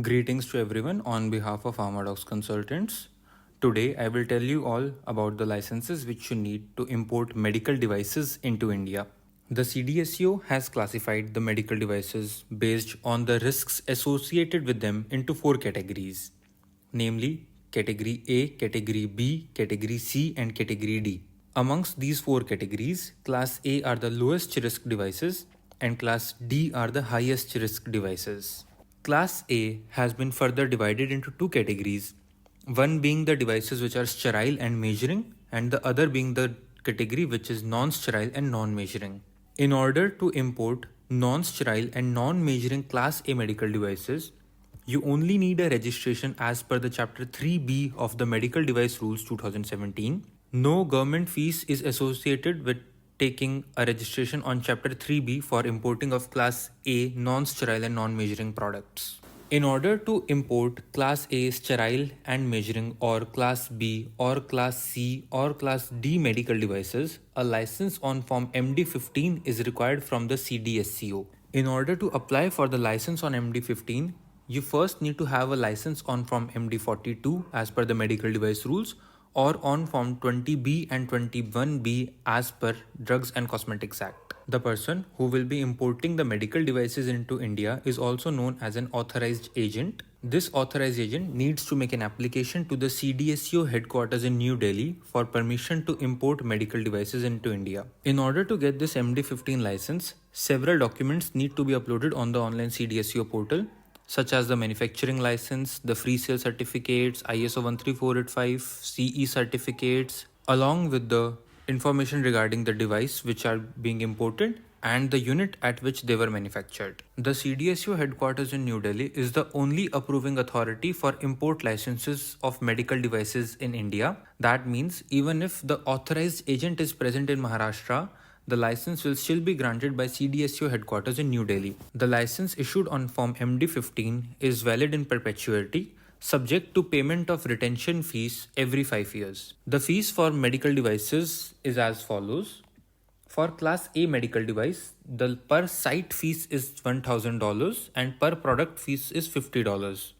Greetings to everyone on behalf of Pharmadocx Consultants. Today I will tell you all about the licenses which you need to import medical devices into India. The CDSCO has classified the medical devices based on the risks associated with them into four categories, namely Category A, Category B, Category C and Category D. Amongst these four categories, Class A are the lowest risk devices and Class D are the highest risk devices. Class A has been further divided into two categories, one being the devices which are sterile and measuring and the other being the category which is non-sterile and non-measuring. In order to import non-sterile and non-measuring Class A medical devices, you only need a registration as per the Chapter 3B of the Medical Device Rules 2017. No government fees is associated with taking a registration on Chapter 3B for importing of Class A non-sterile and non-measuring products. In order to import Class A sterile and measuring or Class B or Class C or Class D medical devices, a license on Form MD15 is required from the CDSCO. In order to apply for the license on MD15, you first need to have a license on Form MD42 as per the medical device rules or on Form 20B and 21B as per Drugs and Cosmetics Act. The person who will be importing the medical devices into India is also known as an authorized agent. This authorized agent needs to make an application to the CDSCO headquarters in New Delhi for permission to import medical devices into India. In order to get this MD15 license, several documents need to be uploaded on the online CDSCO portal, such as the manufacturing license, the free sale certificates, ISO 13485, CE certificates, along with the information regarding the device which are being imported and the unit at which they were manufactured. The CDSCO headquarters in New Delhi is the only approving authority for import licenses of medical devices in India. That means even if the authorized agent is present in Maharashtra, the license will still be granted by CDSCO headquarters in New Delhi. The license issued on Form MD15 is valid in perpetuity, subject to payment of retention fees every 5 years. The fees for medical devices is as follows. For Class A medical device, the per site fees is $1,000 and per product fees is $50.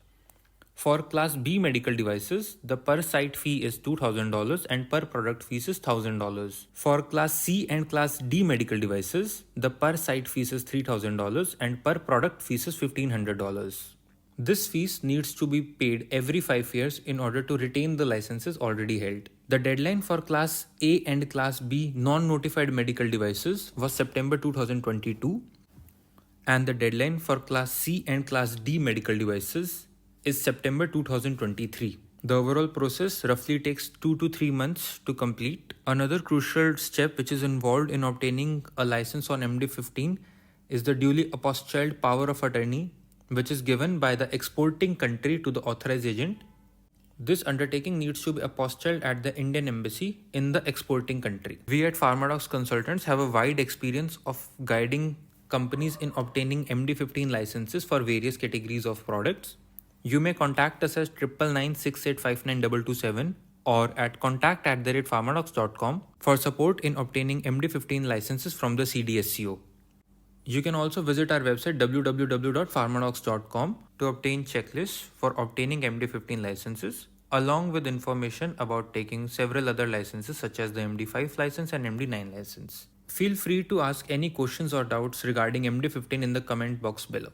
For Class B medical devices, the per site fee is $2,000 and per product fees is $1,000. For Class C and Class D medical devices, the per site fees is $3,000 and per product fees is $1,500. This fees needs to be paid every 5 years in order to retain the licenses already held. The deadline for Class A and Class B non-notified medical devices was September 2022 and the deadline for Class C and Class D medical devices is September 2023. The overall process roughly takes 2 to 3 months to complete. Another crucial step which is involved in obtaining a license on MD15 is the duly apostilled power of attorney, which is given by the exporting country to the authorized agent. This undertaking needs to be apostilled at the Indian Embassy in the exporting country. We at Pharmadocx Consultants have a wide experience of guiding companies in obtaining MD15 licenses for various categories of products. You may contact us at 99968592227 or at contact@pharmadocx.com for support in obtaining MD15 licenses from the CDSCO. You can also visit our website www.pharmadocx.com to obtain checklists for obtaining MD15 licenses, along with information about taking several other licenses such as the MD5 license and MD9 license. Feel free to ask any questions or doubts regarding MD15 in the comment box below.